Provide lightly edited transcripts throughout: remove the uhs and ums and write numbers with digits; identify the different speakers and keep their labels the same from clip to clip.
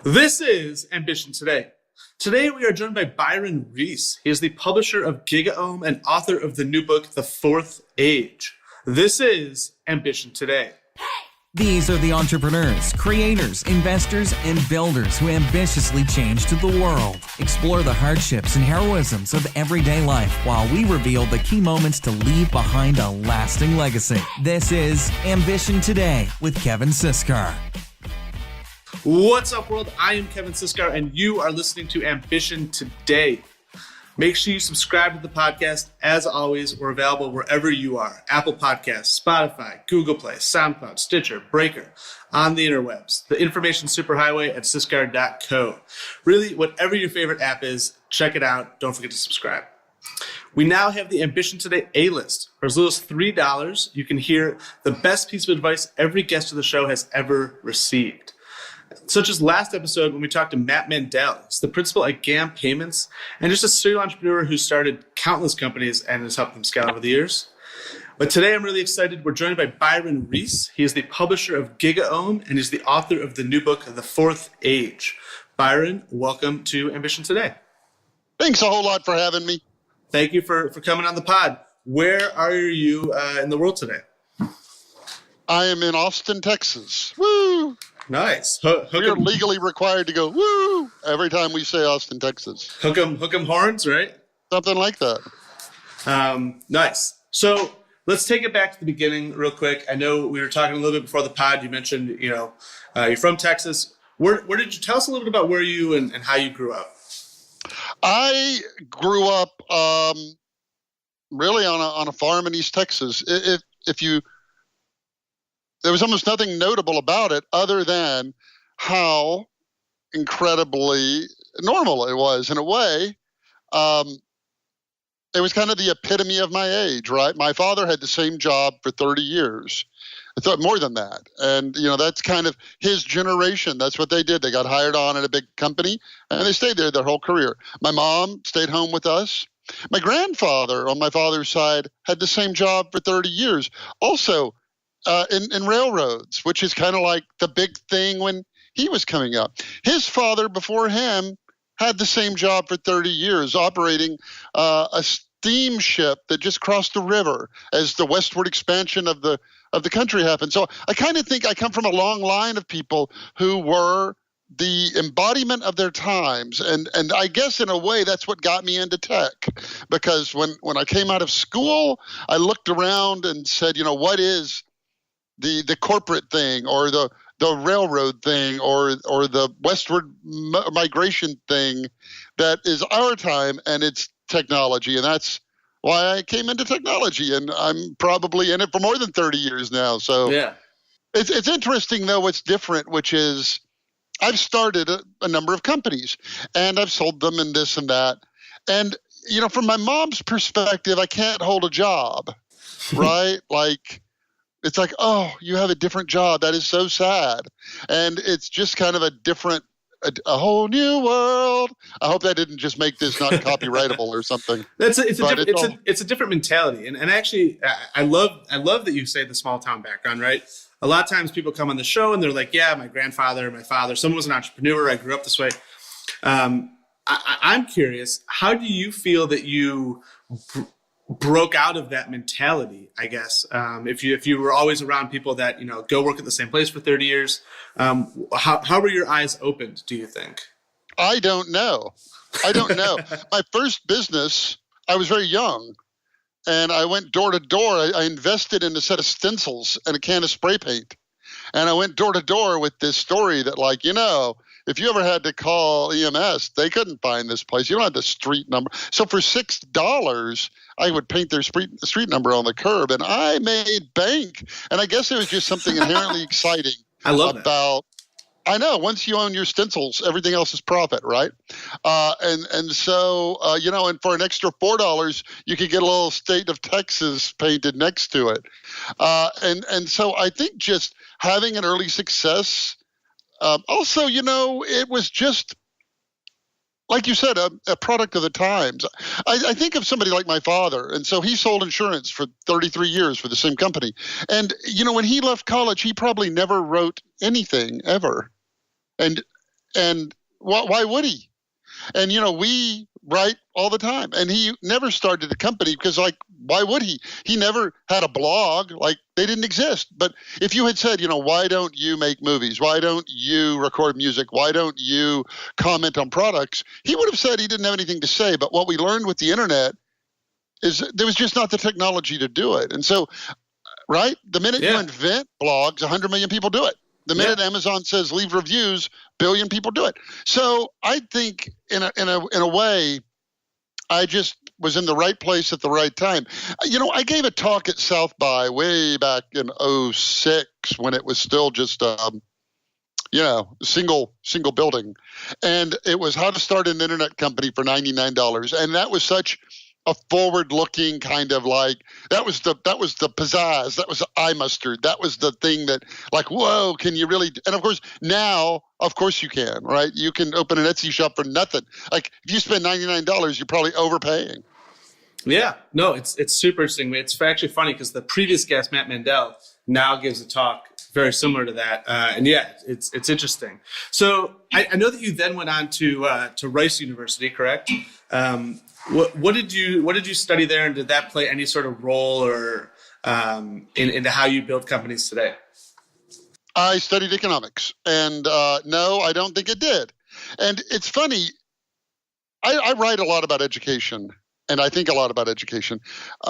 Speaker 1: This is Ambition Today. Today we are joined by Byron Reese. He is the publisher of Gigaom and author of the new book, The Fourth Age. This is Ambition Today.
Speaker 2: These are the entrepreneurs, creators, investors, and builders who ambitiously change to the world. Explore the hardships and heroisms of everyday life while we reveal the key moments to leave behind a lasting legacy. This is Ambition Today with Kevin Siskar.
Speaker 1: What's up, world? I am Kevin Siskar, and you are listening to Ambition Today. Make sure you subscribe to the podcast. As always, we're available wherever you are. Apple Podcasts, Spotify, Google Play, SoundCloud, Stitcher, Breaker, on the interwebs, the information superhighway at siskar.co. Really, whatever your favorite app is, check it out. Don't forget to subscribe. We now have the Ambition Today A-list. For as little as $3, you can hear the best piece of advice every guest of the show has ever received. Such as last episode when we talked to Matt Mandel. He's the principal at Gigaom Payments and just a serial entrepreneur who started countless companies and has helped them scale over the years. But today I'm really excited. We're joined by Byron Reese. He is the publisher of Gigaom and is the author of the new book, The Fourth Age. Byron, welcome to Ambition Today.
Speaker 3: Thanks a whole lot for having me.
Speaker 1: Thank you for coming on the pod. Where are you in the world today?
Speaker 3: I am in Austin, Texas. Woo!
Speaker 1: Nice.
Speaker 3: We are legally required to go woo every time we say Austin, Texas.
Speaker 1: Hook 'em horns, right?
Speaker 3: Something like that.
Speaker 1: Nice. So let's take it back to the beginning real quick. I know we were talking a little bit before the pod. You mentioned, you're from Texas. Where did you tell us a little bit about where you and how you grew up?
Speaker 3: I grew up really on a farm in East Texas. There was almost nothing notable about it other than how incredibly normal it was in a way. It was kind of the epitome of my age, right? My father had the same job for 30 years. I thought more than that. And, that's kind of his generation. That's what they did. They got hired on at a big company and they stayed there their whole career. My mom stayed home with us. My grandfather on my father's side had the same job for 30 years. Also, in railroads, which is kind of like the big thing when he was coming up. His father before him had the same job for 30 years, operating a steamship that just crossed the river as the westward expansion of the country happened. So I kind of think I come from a long line of people who were the embodiment of their times. And I guess in a way that's what got me into tech, because when I came out of school, I looked around and said, what is the corporate thing or the railroad thing or the westward migration thing that is our time, and it's technology. And that's why I came into technology, and I'm probably in it for more than 30 years now. So yeah, it's interesting though what's different, which is I've started a number of companies and I've sold them and this and that. And, from my mom's perspective, I can't hold a job, right? It's like, oh, you have a different job. That is so sad. And it's just kind of a whole new world. I hope that didn't just make this not copyrightable or something.
Speaker 1: It's a different mentality. And actually, I love that you say the small town background, right? A lot of times people come on the show and they're like, yeah, my grandfather, my father, someone was an entrepreneur. I grew up this way. I'm curious, how do you feel that you broke out of that mentality, I guess? If you were always around people that, go work at the same place for 30 years, how were your eyes opened, do you think?
Speaker 3: I don't know. My first business, I was very young, and I went door to door. I invested in a set of stencils and a can of spray paint. And I went door to door with this story that, if you ever had to call EMS, they couldn't find this place. You don't have the street number. So for $6, I would paint their street number on the curb, and I made bank. And I guess it was just something inherently exciting.
Speaker 1: I love that.
Speaker 3: I know, once you own your stencils, everything else is profit, right? So and for an extra $4, you could get a little state of Texas painted next to it. And so I think just having an early success. Also, it was just, like you said, a product of the times. I think of somebody like my father, and so he sold insurance for 33 years for the same company. And, when he left college, he probably never wrote anything ever. And And why would he? And, we write all the time. And he never started a company because, why would he? He never had a blog. They didn't exist. But if you had said, why don't you make movies? Why don't you record music? Why don't you comment on products? He would have said he didn't have anything to say. But what we learned with the internet is there was just not the technology to do it. And so, right, the minute you invent blogs, 100 million people do it. The minute Amazon says leave reviews, billion people do it. So I think in a way, I just was in the right place at the right time. I gave a talk at South by way back in 2006 when it was still just single building, and it was how to start an internet company for $99, and that was such a forward-looking kind of that was the pizzazz, that was the eye mustard, that was the thing that whoa, can you really? And of course now, of course you can, right? You can open an Etsy shop for nothing. If you spend $99, you're probably overpaying.
Speaker 1: Yeah, no, it's super interesting. It's actually funny because the previous guest, Matt Mandel, now gives a talk very similar to that, and it's interesting. So I know that you then went on to Rice University, correct? What did you study there, and did that play any sort of role or into how you build companies today?
Speaker 3: I studied economics, and no, I don't think it did. And it's funny, I write a lot about education, and I think a lot about education.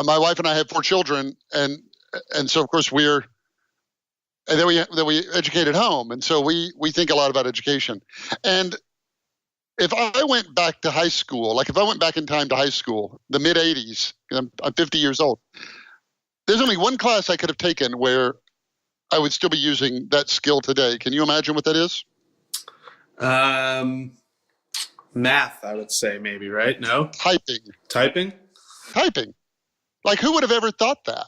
Speaker 3: My wife and I have 4 children, and so of course we educate at home, and so we think a lot about education. And if I went back to high school, if I went back in time to high school, the mid 80s, I'm 50 years old, there's only one class I could have taken where I would still be using that skill today. Can you imagine what that is?
Speaker 1: Math, I would say maybe, right? No?
Speaker 3: Typing. Who would have ever thought that?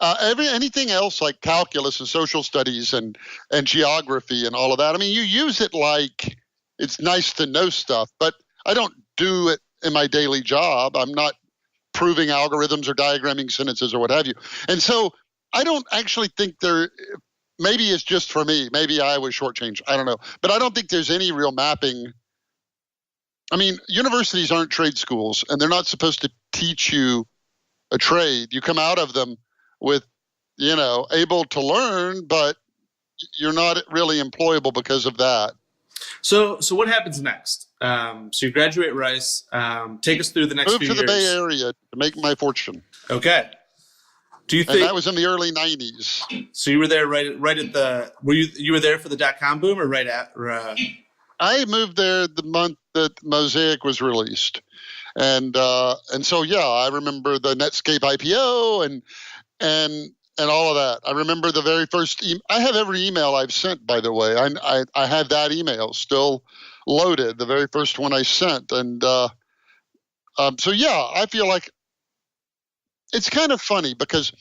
Speaker 3: Anything else like calculus and social studies and geography and all of that. I mean, you use it it's nice to know stuff, but I don't do it in my daily job. I'm not proving algorithms or diagramming sentences or what have you. And so I don't actually think maybe it's just for me. Maybe I was shortchanged. I don't know. But I don't think there's any real mapping. I mean, universities aren't trade schools, and they're not supposed to teach you a trade. You come out of them with, able to learn, but you're not really employable because of that.
Speaker 1: So what happens next? So you graduate Rice. Take us through the next few years.
Speaker 3: Moved to the Bay Area to make my fortune.
Speaker 1: Okay. Do you think?
Speaker 3: And that was in the early 90s.
Speaker 1: So you were there right at the. Were you were there for the dotcom boom or right at?
Speaker 3: I moved there the month that Mosaic was released, and so I remember the Netscape IPO and all of that. I remember the very first. I have every email I've sent, by the way. I have that email still loaded, the very first one I sent, and I feel like it's kind of funny because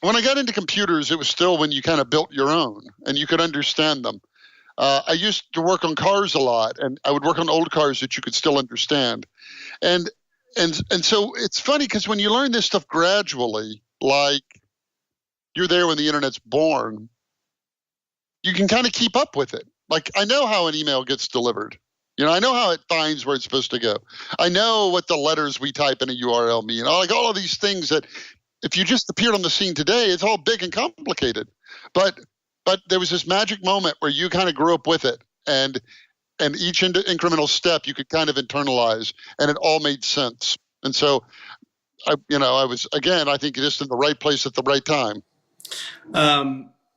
Speaker 3: when I got into computers, it was still when you kind of built your own and you could understand them. I used to work on cars a lot, and I would work on old cars that you could still understand, and so it's funny because when you learn this stuff gradually, you're there when the internet's born, you can kind of keep up with it. I know how an email gets delivered. I know how it finds where it's supposed to go. I know what the letters we type in a URL mean. All of these things that if you just appeared on the scene today, it's all big and complicated. But there was this magic moment where you kind of grew up with it, and each incremental step you could kind of internalize, and it all made sense. And so, I was, again, I think just in the right place at the right time.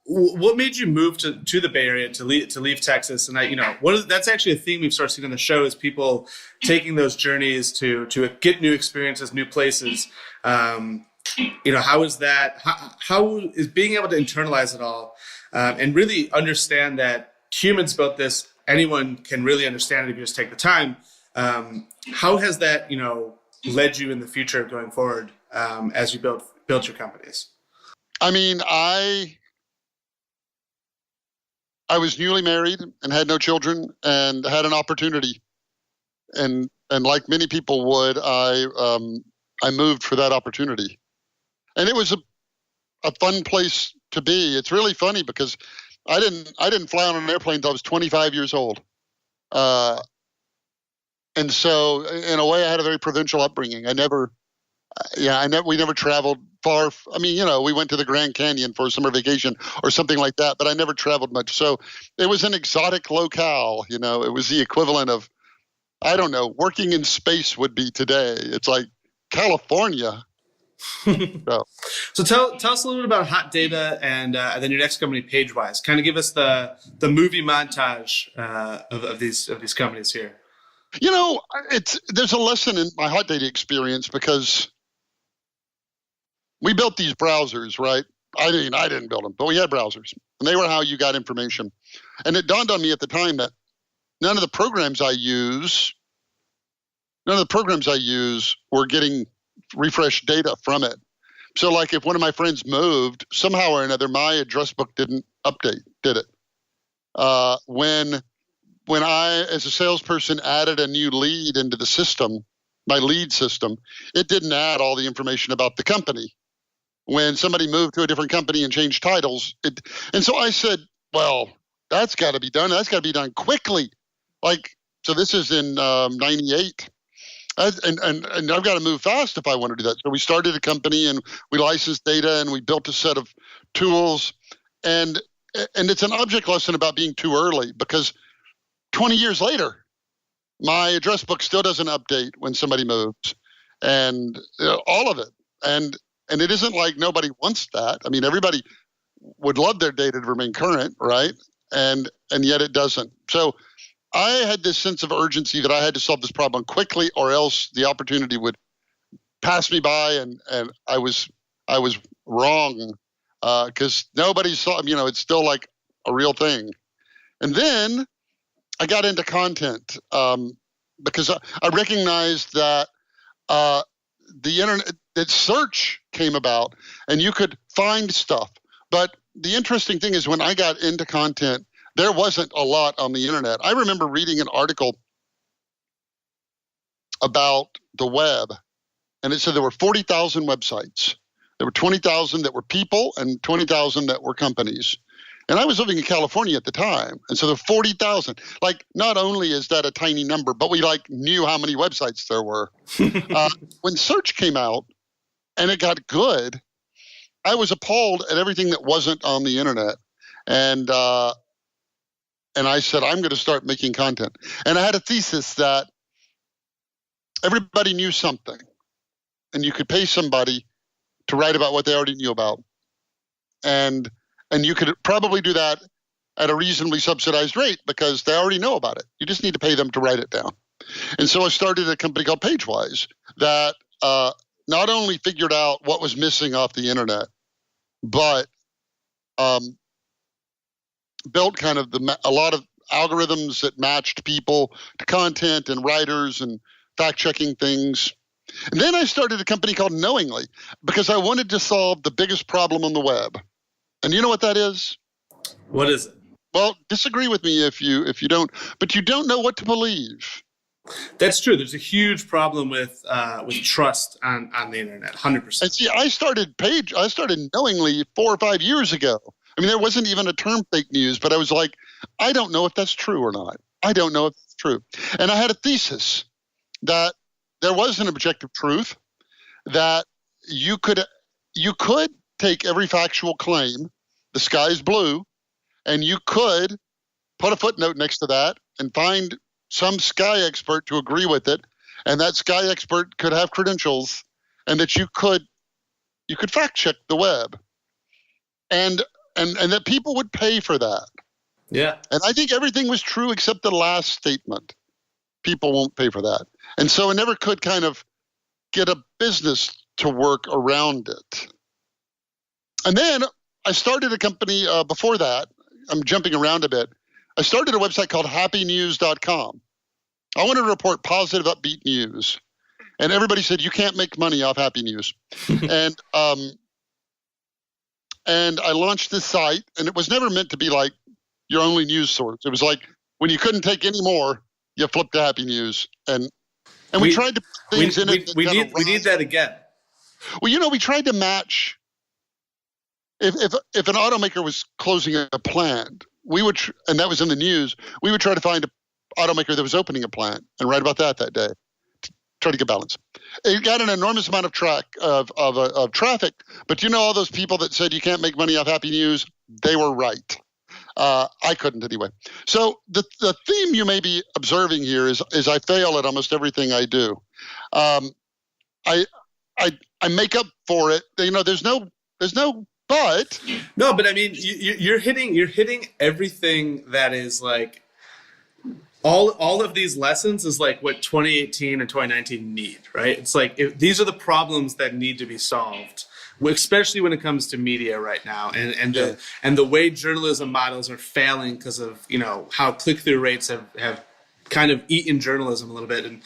Speaker 1: What made you move to the Bay Area to leave Texas? And that's actually a theme we've started seeing on the show is people taking those journeys to get new experiences, new places. How is that? How is being able to internalize it all and really understand that humans built this? Anyone can really understand it if you just take the time. How has that led you in the future going forward as you built your companies?
Speaker 3: I mean, I was newly married and had no children and had an opportunity, and like many people would, I moved for that opportunity, and it was a fun place to be. It's really funny because I didn't fly on an airplane until I was 25 years old. And so in a way I had a very provincial upbringing. We never traveled far. I mean, we went to the Grand Canyon for a summer vacation or something like that, but I never traveled much. So it was an exotic locale. It was the equivalent of, I don't know, working in space would be today. It's like California.
Speaker 1: So tell us a little bit about Hot Data and then your next company, PageWise. Kind of give us the movie montage of these companies here.
Speaker 3: There's a lesson in my Hot Data experience because we built these browsers, right? I didn't build them, but we had browsers, and they were how you got information. And it dawned on me at the time that none of the programs I use were getting refreshed data from it. So like if one of my friends moved, somehow or another, my address book didn't update, did it? When I, as a salesperson, added a new lead into the system, my lead system, it didn't add all the information about the company. When somebody moved to a different company and changed titles, and so I said, well, that's got to be done. That's got to be done quickly. So this is in 98. And I've got to move fast if I want to do that. So we started a company and we licensed data and we built a set of tools. And it's an object lesson about being too early because 20 years later, my address book still doesn't update when somebody moves, and all of it. And it isn't like nobody wants that. I mean, everybody would love their data to remain current, right? And yet it doesn't. So I had this sense of urgency that I had to solve this problem quickly, or else the opportunity would pass me by, and I was wrong because nobody saw. It's still like a real thing. And then I got into content because I recognized that the internet, that search came about, and you could find stuff. But the interesting thing is when I got into content, there wasn't a lot on the internet. I remember reading an article about the web, and it said there were 40,000 websites. There were 20,000 that were people and 20,000 that were companies. And I was living in California at the time. And so there were 40,000. Not only is that a tiny number, but we knew how many websites there were. When search came out and it got good, I was appalled at everything that wasn't on the internet. And I said, I'm going to start making content. And I had a thesis that everybody knew something, and you could pay somebody to write about what they already knew about. And you could probably do that at a reasonably subsidized rate because they already know about it. You just need to pay them to write it down. And so I started a company called PageWise that not only figured out what was missing off the internet, but built kind of a lot of algorithms that matched people to content and writers and fact-checking things. And then I started a company called Knowingly because I wanted to solve the biggest problem on the web. And you know what that is?
Speaker 1: What is it?
Speaker 3: Well, disagree with me if you don't, but you don't know what to believe.
Speaker 1: That's true. There's a huge problem with trust on the internet, 100%.
Speaker 3: And see, I started Knowingly 4 or 5 years ago. I mean, there wasn't even a term fake news, but I was like, I don't know if that's true or not. I don't know if it's true. And I had a thesis that there was an objective truth, that you could take every factual claim, the sky is blue, and you could put a footnote next to that and find some sky expert to agree with it, and that sky expert could have credentials, and that you could fact check the web, and that people would pay for that.
Speaker 1: Yeah.
Speaker 3: And I think everything was true except the last statement. People won't pay for that. And so I never could kind of get a business to work around it. And then I started a company before that. I'm jumping around a bit. I started a website called happynews.com. I wanted to report positive, upbeat news. And everybody said, you can't make money off Happy News. And I launched this site, and it was never meant to be like your only news source. It was like when you couldn't take any more, you flipped to Happy News. And we tried to put things in it.
Speaker 1: We need that again.
Speaker 3: Well, we tried to match. If an automaker was closing a plant, we would, and that was in the news, we would try to find automaker that was opening a plant and write about that day. Try to get balance. It got an enormous amount of traffic, but all those people that said you can't make money off happy news, they were right. I couldn't anyway. So the theme you may be observing here is I fail at almost everything I do. I make up for it. There's no but.
Speaker 1: No, but I mean, you're hitting everything that is like. All of these lessons is like what 2018 and 2019 need, right? It's like these are the problems that need to be solved, especially when it comes to media right now, and the way journalism models are failing because of how click-through rates have kind of eaten journalism a little bit. And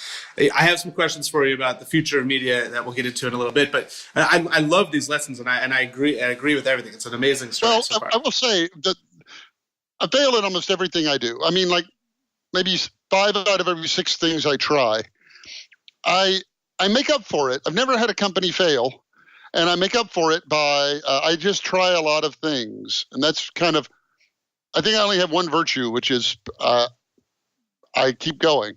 Speaker 1: I have some questions for you about the future of media that we'll get into in a little bit. But I love these lessons, and I agree with everything. It's an amazing story so far.
Speaker 3: I will say that I fail at almost everything I do. I mean, like. Maybe 5 out of every 6 things I try, I make up for it. I've never had a company fail, and I make up for it by I just try a lot of things, and that's kind of. I think I only have one virtue, which is I keep going.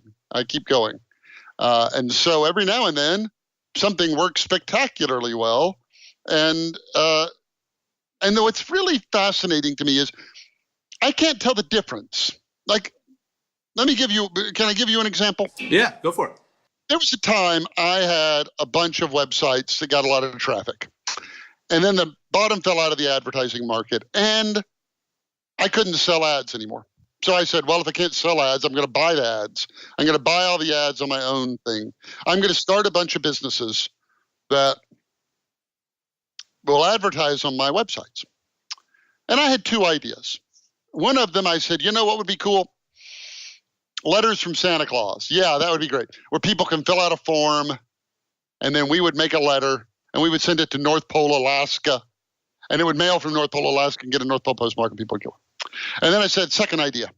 Speaker 3: And so every now and then something works spectacularly well, and what's really fascinating to me is I can't tell the difference. Like. Can I give you an example?
Speaker 1: Yeah, go for it.
Speaker 3: There was a time I had a bunch of websites that got a lot of traffic. And then the bottom fell out of the advertising market and I couldn't sell ads anymore. So I said, well, if I can't sell ads, I'm going to buy the ads. I'm going to buy all the ads on my own thing. I'm going to start a bunch of businesses that will advertise on my websites. And I had 2 ideas. One of them, I said, what would be cool? Letters from Santa Claus. Yeah, that would be great. Where people can fill out a form, and then we would make a letter, and we would send it to North Pole, Alaska, and it would mail from North Pole, Alaska, and get a North Pole postmark, and people would go. And then I said, second idea.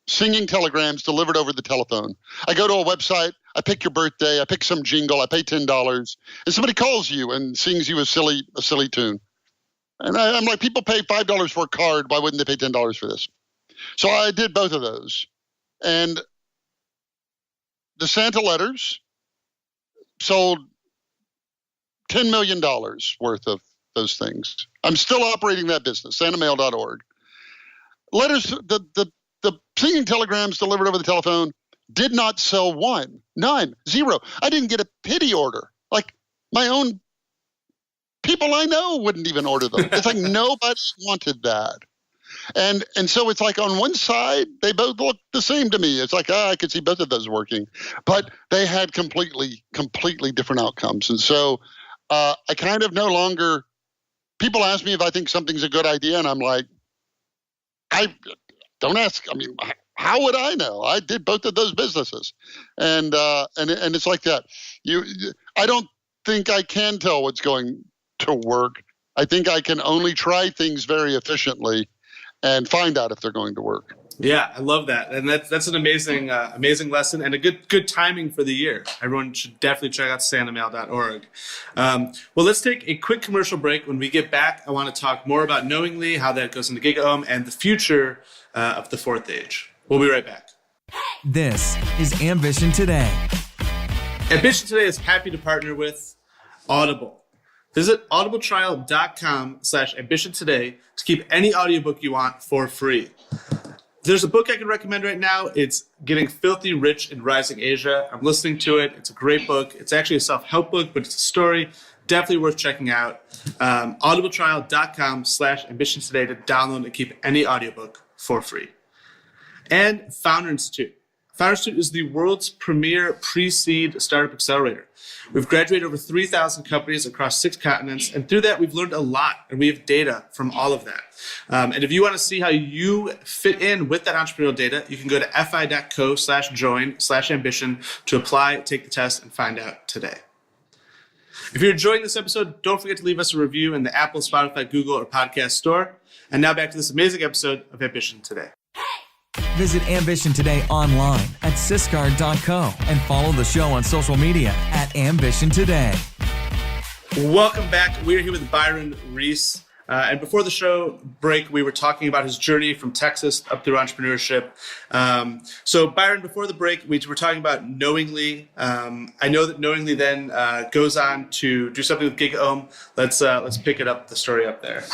Speaker 3: Singing telegrams delivered over the telephone. I go to a website, I pick your birthday, I pick some jingle, I pay $10, and somebody calls you and sings you a silly tune. And I'm like, people pay $5 for a card, why wouldn't they pay $10 for this? So I did both of those. And the Santa letters sold $10 million worth of those things. I'm still operating that business, santamail.org. Letters, the singing telegrams delivered over the telephone did not sell one, none, zero. I didn't get a pity order. Like my own people I know wouldn't even order them. It's like nobody wanted that. And so it's like on one side, they both look the same to me. It's like, I could see both of those working. But they had completely different outcomes. And so I kind of no longer, people ask me if I think something's a good idea. And I'm like, I don't ask. I mean, how would I know? I did both of those businesses. And it's like that. I don't think I can tell what's going to work. I think I can only try things very efficiently and find out if they're going to work.
Speaker 1: Yeah, I love that. And that's an amazing lesson and a good timing for the year. Everyone should definitely check out santamail.org. Well, let's take a quick commercial break. When we get back, I want to talk more about Knowingly, how that goes into Gigaom, and the future of the fourth age. We'll be right back.
Speaker 2: This is Ambition Today.
Speaker 1: Ambition Today is happy to partner with Audible. Visit audibletrial.com/ambition today to keep any audiobook you want for free. There's a book I can recommend right now. It's Getting Filthy Rich in Rising Asia. I'm listening to it. It's a great book. It's actually a self-help book, but it's a story. Definitely worth checking out. audibletrial.com/ambition today to download and keep any audiobook for free. And Founder Institute. Founder Institute is the world's premier pre-seed startup accelerator. We've graduated over 3,000 companies across 6 continents, and through that, we've learned a lot, and we have data from all of that. And if you want to see how you fit in with that entrepreneurial data, you can go to fi.co/join/ambition to apply, take the test, and find out today. If you're enjoying this episode, don't forget to leave us a review in the Apple, Spotify, Google, or podcast store. And now back to this amazing episode of Ambition Today.
Speaker 2: Visit Ambition Today online at siscard.co and follow the show on social media at Ambition Today.
Speaker 1: Welcome back. We're here with Byron Reese. And before the show break, we were talking about his journey from Texas up through entrepreneurship. So Byron, before the break, we were talking about Knowingly. I know that Knowingly then goes on to do something with Gigaom. Let's pick it up, the story up there.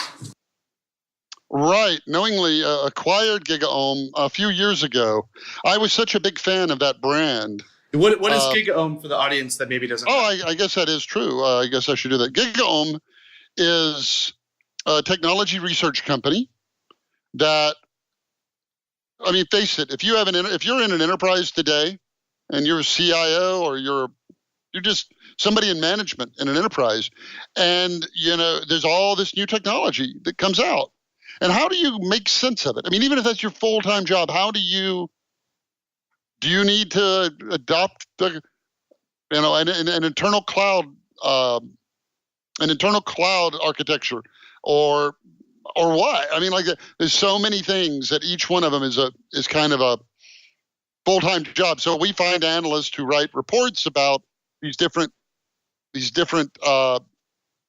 Speaker 3: Right. Knowingly acquired Gigaom a few years ago. I was such a big fan of that brand.
Speaker 1: What is Gigaom for the audience that maybe doesn't know?
Speaker 3: I guess that is true. I guess I should do that. Gigaom is a technology research company that, I mean, face it, if you're in an enterprise today and you're a CIO or you're just somebody in management in an enterprise, and there's all this new technology that comes out. And how do you make sense of it? I mean, even if that's your full-time job, do you need to adopt an internal cloud architecture or what? I mean, like, there's so many things that each one of them is kind of a full-time job. So we find analysts who write reports about these different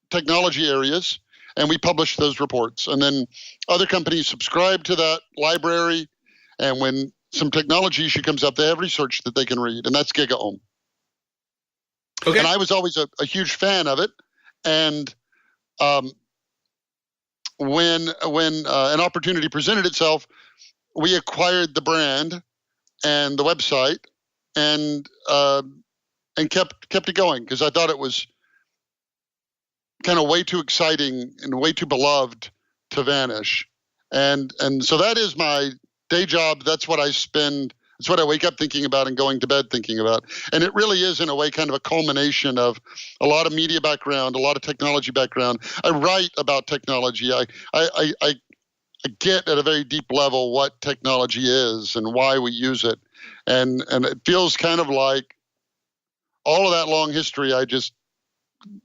Speaker 3: technology areas, and we publish those reports. And then other companies subscribe to that library, and when some technology issue comes up, they have research that they can read, and that's Gigaom. Okay. And I was always a huge fan of it. And when an opportunity presented itself, we acquired the brand and the website, and kept it going, because I thought it was kind of way too exciting and way too beloved to vanish. And so that is my day job. That's what I spend. It's what I wake up thinking about and going to bed thinking about. And it really is, in a way, kind of a culmination of a lot of media background, a lot of technology background. I write about technology. I get at a very deep level what technology is and why we use it. And it feels kind of like all of that long history I just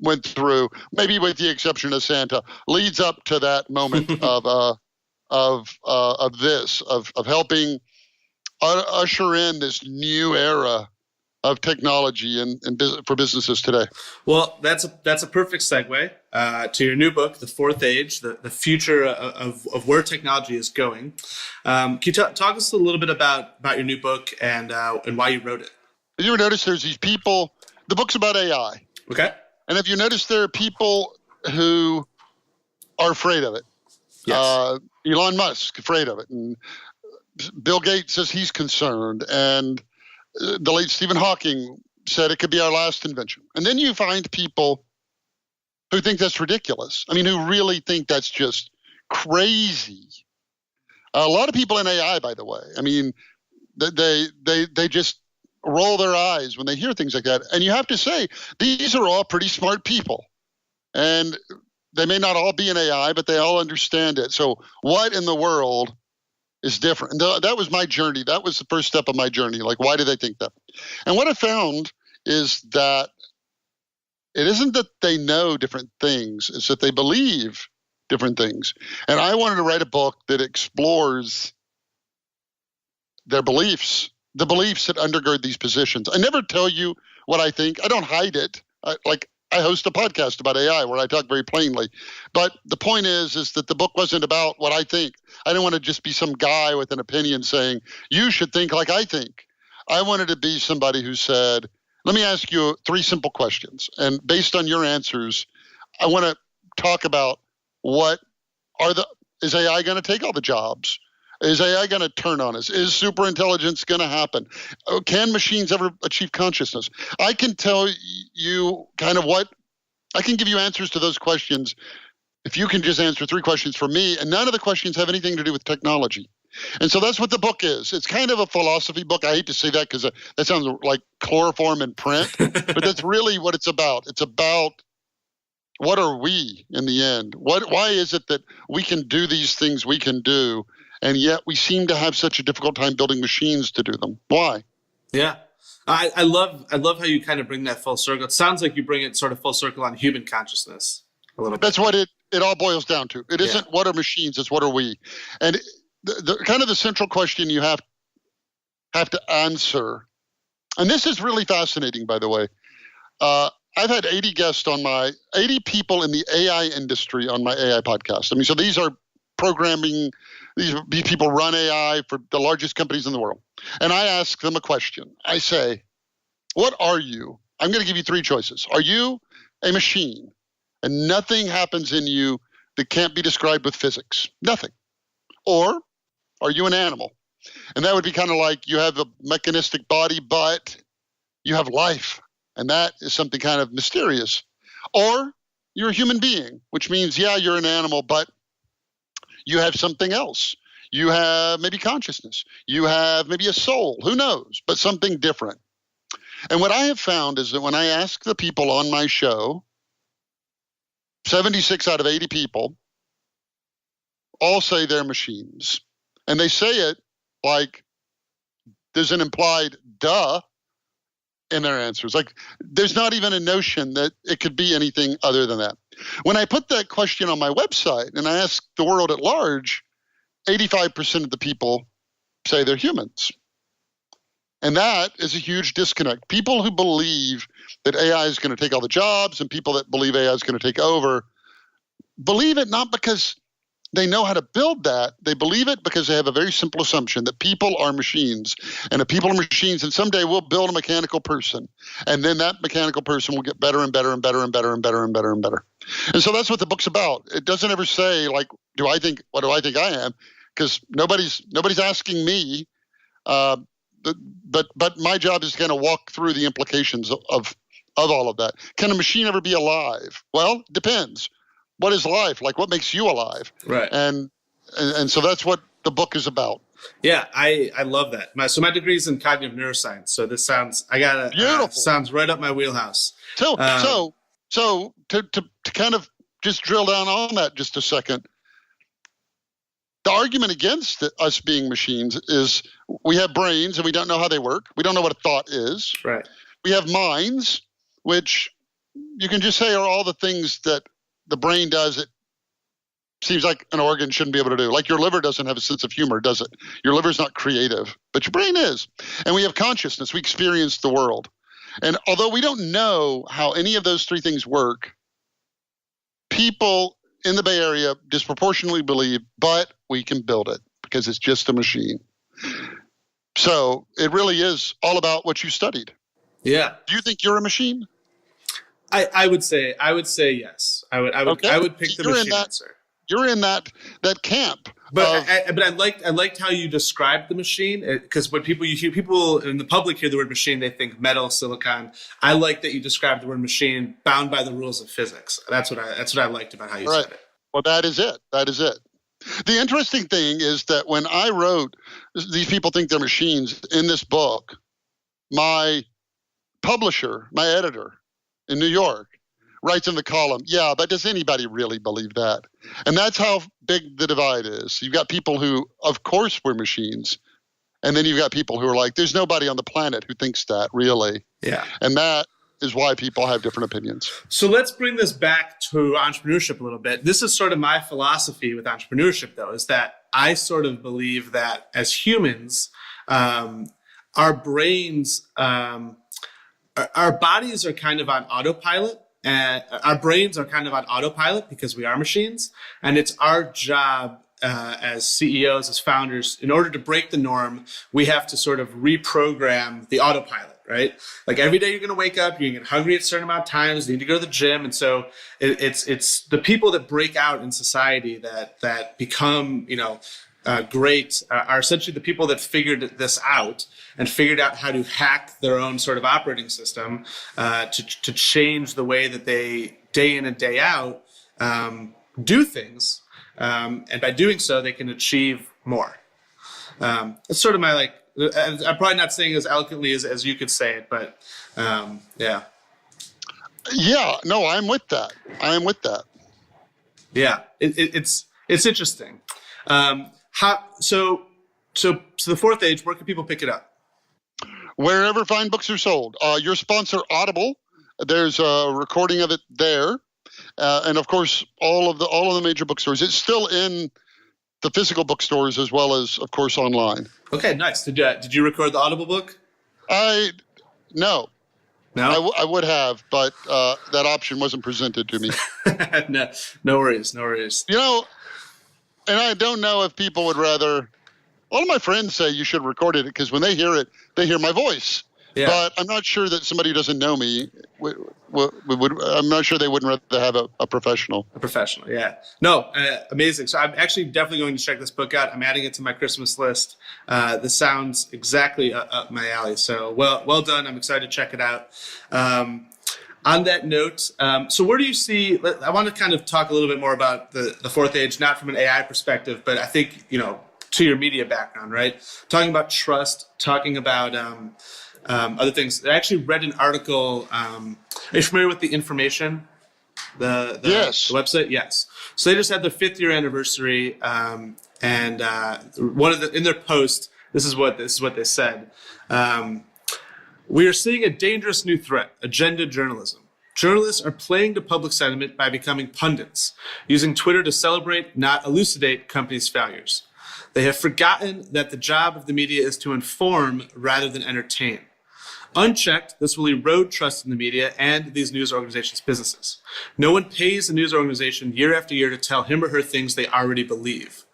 Speaker 3: went through, maybe with the exception of Santa, leads up to that moment of helping usher in this new era of technology and for businesses today.
Speaker 1: Well, that's a perfect segue to your new book, The Fourth Age, the future of where technology is going. Can you talk us a little bit about your new book and why you wrote it?
Speaker 3: Have you ever noticed there's these people, the book's about AI.
Speaker 1: Okay.
Speaker 3: And have you noticed there are people who are afraid of it?
Speaker 1: Yes.
Speaker 3: Elon Musk, afraid of it. And Bill Gates says he's concerned. And the late Stephen Hawking said it could be our last invention. And then you find people who think that's ridiculous. I mean, who really think that's just crazy. A lot of people in AI, by the way, I mean, they just roll their eyes when they hear things like that. And you have to say, these are all pretty smart people. And they may not all be in AI, but they all understand it. So what in the world is different? And that was my journey. That was the first step of my journey. Like, why do they think that? And what I found is that it isn't that they know different things, it's that they believe different things. And I wanted to write a book that explores their beliefs, the beliefs that undergird these positions. I never tell you what I think. I don't hide it. I host a podcast about AI where I talk very plainly. But the point is that the book wasn't about what I think. I didn't want to just be some guy with an opinion saying, you should think like I think. I wanted to be somebody who said, let me ask you 3 simple questions. And based on your answers, I want to talk about is AI going to take all the jobs? Is AI going to turn on us? Is superintelligence going to happen? Can machines ever achieve consciousness? I can tell you kind of I can give you answers to those questions if you can just answer 3 questions for me, and none of the questions have anything to do with technology. And so that's what the book is. It's kind of a philosophy book. I hate to say that because that sounds like chloroform in print, but that's really what it's about. It's about what are we in the end? Why is it that we can do these things we can do, and yet we seem to have such a difficult time building machines to do them? Why?
Speaker 1: Yeah. I love how you kind of bring that full circle. It sounds like you bring it sort of full circle on human consciousness a little bit.
Speaker 3: That's what it all boils down to. It isn't what are machines, it's what are we. And the kind of the central question you have to answer, and this is really fascinating, by the way. I've had 80 guests 80 people in the AI industry on my AI podcast. I mean, so these are these people run AI for the largest companies in the world. And I ask them a question. I say, what are you? I'm going to give you three choices. Are you a machine and nothing happens in you that can't be described with physics? Nothing. Or are you an animal? And that would be kind of like you have a mechanistic body, but you have life. And that is something kind of mysterious. Or you're a human being, which means, yeah, you're an animal, but you have something else. You have maybe consciousness. You have maybe a soul. Who knows? But something different. And what I have found is that when I ask the people on my show, 76 out of 80 people all say they're machines. And they say it like there's an implied duh in their answers. Like there's not even a notion that it could be anything other than that. When I put that question on my website and I ask the world at large, 85% of the people say they're humans. And that is a huge disconnect. People who believe that AI is going to take all the jobs and people that believe AI is going to take over believe it not because they know how to build that. They believe it because they have a very simple assumption that people are machines. And if people are machines, and someday we'll build a mechanical person. And then that mechanical person will get better and better and better and better and better and better and better. And so that's what the book's about. It doesn't ever say, like, what do I think I am? Because nobody's asking me. But my job is to kind of walk through the implications of all of that. Can a machine ever be alive? Well, it depends. What is life? Like, what makes you alive?
Speaker 1: Right.
Speaker 3: And so that's what the book is about.
Speaker 1: Yeah, I love that. My degree is in cognitive neuroscience. So this sounds sounds right up my wheelhouse.
Speaker 3: So to kind of just drill down on that just a second. The argument against us being machines is we have brains and we don't know how they work. We don't know what a thought is.
Speaker 1: Right.
Speaker 3: We have minds, which you can just say are all the things that the brain does. It seems like an organ shouldn't be able to do. Like your liver doesn't have a sense of humor, does it? Your liver's not creative, but your brain is. And we have consciousness. We experience the world. And although we don't know how any of those three things work, people in the Bay Area disproportionately believe, but we can build it because it's just a machine. So it really is all about what you studied.
Speaker 1: Yeah.
Speaker 3: Do you think you're a machine?
Speaker 1: I would say yes. I would pick the machine answer.
Speaker 3: You're in that camp.
Speaker 1: But I liked how you described the machine, because when people in the public hear the word machine, they think metal, silicon. I like that you described the word machine bound by the rules of physics. That's what I liked about how you said it.
Speaker 3: Well, that is it. The interesting thing is that when I wrote, these people think they're machines in this book, my publisher, my editor in New York, writes in the column, yeah, but does anybody really believe that? And that's how big the divide is. You've got people who, of course, we're machines. And then you've got people who are like, there's nobody on the planet who thinks that, really.
Speaker 1: Yeah.
Speaker 3: And that is why people have different opinions. So
Speaker 1: let's bring this back to entrepreneurship a little bit. This is sort of my philosophy with entrepreneurship, though, is that I sort of believe that as humans, our brains, our bodies are kind of on autopilot. And our brains are kind of on autopilot because we are machines. And it's our job as CEOs, as founders, in order to break the norm, we have to sort of reprogram the autopilot, right? Like every day you're going to wake up, you're going to get hungry at a certain amount of times, you need to go to the gym. And so it's the people that break out in society that become, great are essentially the people that figured this out and figured out how to hack their own sort of operating system to change the way that they day in and day out do things. And by doing so, they can achieve more. That's sort of my I'm probably not saying as eloquently as you could say it, but yeah. Yeah, no, I'm with that. Yeah, it's interesting. So the fourth age, where can people pick it up?
Speaker 3: Wherever fine books are sold. Your sponsor, Audible, there's a recording of it there. And of course, all of the major bookstores. It's still in the physical bookstores as well as, of course, online.
Speaker 1: Okay, nice. Did you record the Audible book?
Speaker 3: No.
Speaker 1: No?
Speaker 3: I would have, but that option wasn't presented to me.
Speaker 1: No worries. No worries.
Speaker 3: You know, and I don't know if people would rather. All of my friends say you should record it because when they hear it, they hear my voice.
Speaker 1: Yeah.
Speaker 3: But I'm not sure that somebody who doesn't know me would. I'm not sure they wouldn't rather have a professional.
Speaker 1: A professional, yeah. No, amazing. So I'm actually definitely going to check this book out. I'm adding it to my Christmas list. This sounds exactly up my alley. So well done. I'm excited to check it out. On that note, so where do you see? I want to kind of talk a little bit more about the fourth age, not from an AI perspective, but I think to your media background, right? Talking about trust, talking about other things. I actually read an article. Are you familiar with The Information?
Speaker 3: Yes.
Speaker 1: The website? Yes. So they just had their 5th year anniversary, and in their post, this is what they said. We are seeing a dangerous new threat: agenda journalism. Journalists are playing to public sentiment by becoming pundits, using Twitter to celebrate, not elucidate, companies' failures. They have forgotten that the job of the media is to inform rather than entertain. Unchecked, this will erode trust in the media and these news organizations' businesses. No one pays a news organization year after year to tell him or her things they already believe.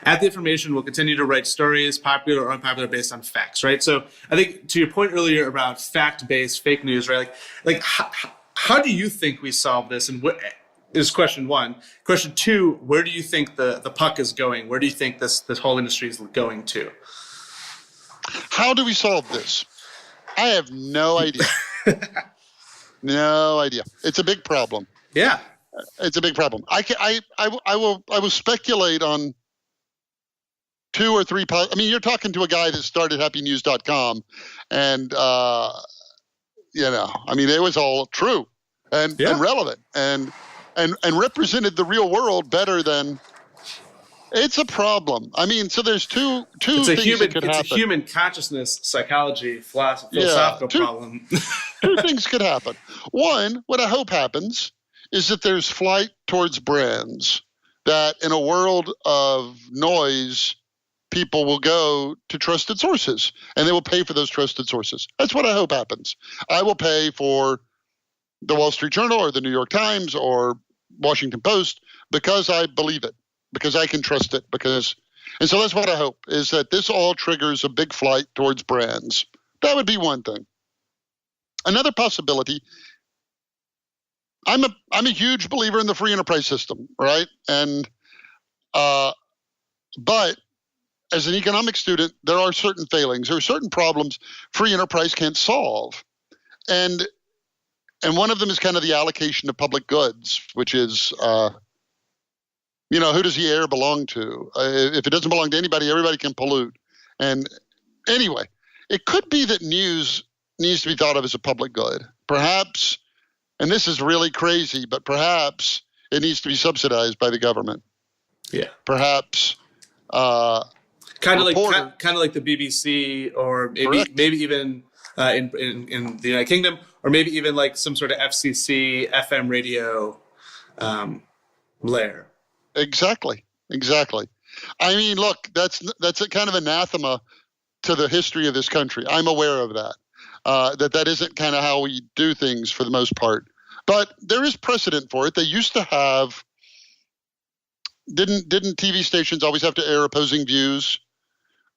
Speaker 1: At The Information, we'll continue to write stories, popular or unpopular, based on facts, right? So I think to your point earlier about fact-based fake news, right? Like how do you think we solve this? And what is question one. Question two, where do you think the puck is going? Where do you think this whole industry is going to?
Speaker 3: How do we solve this? I have no idea. No idea. It's a big problem.
Speaker 1: Yeah.
Speaker 3: It's a big problem. I will speculate on 2 or 3. I mean, you're talking to a guy that started happynews.com, and I mean, it was all true and relevant and represented the real world better than. It's a problem. I mean, so there's two things that could happen.
Speaker 1: It's a human consciousness, psychology, philosophical problem.
Speaker 3: 2 things could happen. One, what I hope happens is that there's flight towards brands, that in a world of noise, people will go to trusted sources and they will pay for those trusted sources. That's what I hope happens. I will pay for the Wall Street Journal or the New York Times or Washington Post because I believe it, because I can trust it, and so that's what I hope, is that this all triggers a big flight towards brands. That would be one thing. Another possibility, I'm a huge believer in the free enterprise system, right? And but as an economic student, there are certain failings, there are certain problems free enterprise can't solve. And one of them is kind of the allocation of public goods, which is who does the air belong to? If it doesn't belong to anybody, everybody can pollute. And anyway, it could be that news needs to be thought of as a public good. Perhaps, and this is really crazy, but perhaps it needs to be subsidized by the government. Yeah. Perhaps.
Speaker 1: Kind of like the BBC, or maybe even in the United Kingdom, or maybe even like some sort of FCC FM radio layer.
Speaker 3: Exactly. I mean, look, that's a kind of anathema to the history of this country. I'm aware of that. That isn't kind of how we do things for the most part. But there is precedent for it. They used to have. Didn't TV stations always have to air opposing views?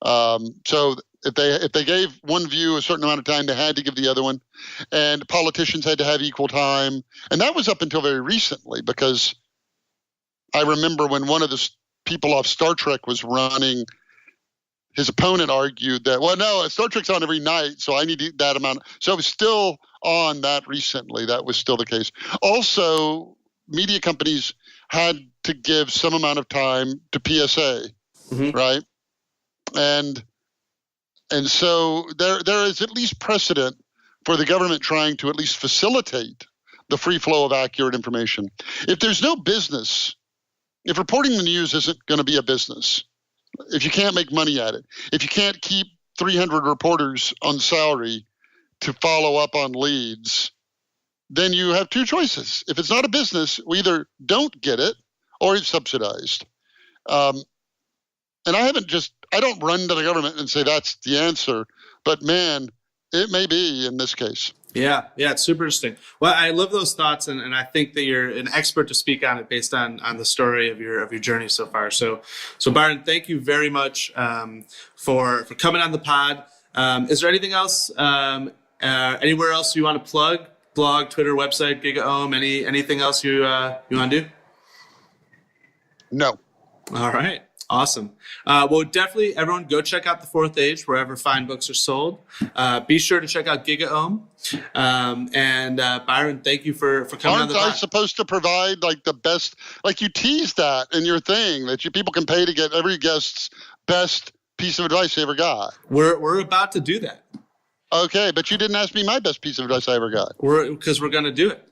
Speaker 3: So if they gave one view a certain amount of time, they had to give the other one, and politicians had to have equal time. And that was up until very recently, because I remember when one of the people off Star Trek was running, his opponent argued that, well, no, Star Trek's on every night, so I need that amount. So it was still on that recently. That was still the case. Also, media companies had to give some amount of time to PSA, right? And so there is at least precedent for the government trying to at least facilitate the free flow of accurate information. If there's no business, if reporting the news isn't going to be a business, if you can't make money at it, if you can't keep 300 reporters on salary to follow up on leads, then you have 2 choices. If it's not a business, we either don't get it or it's subsidized. And I don't run to the government and say that's the answer, but man, It may be in this case.
Speaker 1: Yeah, it's super interesting. Well, I love those thoughts, and I think that you're an expert to speak on it based on the story of your journey so far. So Byron, thank you very much for coming on the pod. Is there anything else, anywhere else you want to plug? Blog, Twitter, website, Gigaom, anything else you want to do?
Speaker 3: No.
Speaker 1: All right. Awesome. Well, definitely everyone go check out The Fourth Age wherever fine books are sold. Be sure to check out Gigaom. And Byron, thank you for coming on the pod.
Speaker 3: Aren't I supposed to provide like the best, like you teased that in your thing that people can pay to get every guest's best piece of advice they ever got?
Speaker 1: We're about to do that.
Speaker 3: Okay, but you didn't ask me my best piece of advice I ever got.
Speaker 1: Because we're going to do it.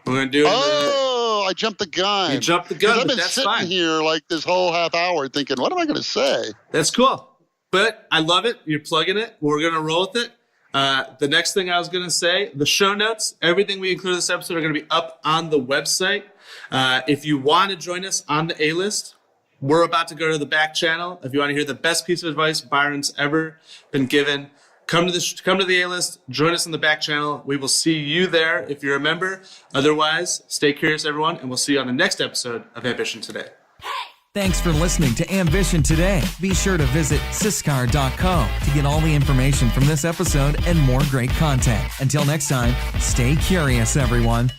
Speaker 1: We're going to do it.
Speaker 3: Oh, I jumped the gun.
Speaker 1: You jumped the gun,
Speaker 3: I've been
Speaker 1: that's
Speaker 3: sitting
Speaker 1: fine.
Speaker 3: here like this whole half hour thinking, what am I going to say?
Speaker 1: That's cool. But I love it. You're plugging it. We're going to roll with it. The next thing I was going to say, the show notes, everything we include in this episode are going to be up on the website. If you want to join us on the A-list, we're about to go to the back channel. If you want to hear the best piece of advice Byron's ever been given, come to the A-list, join us in the back channel. We will see you there if you're a member. Otherwise, stay curious, everyone, and we'll see you on the next episode of Ambition Today.
Speaker 2: Thanks for listening to Ambition Today. Be sure to visit siscar.co to get all the information from this episode and more great content. Until next time, stay curious, everyone.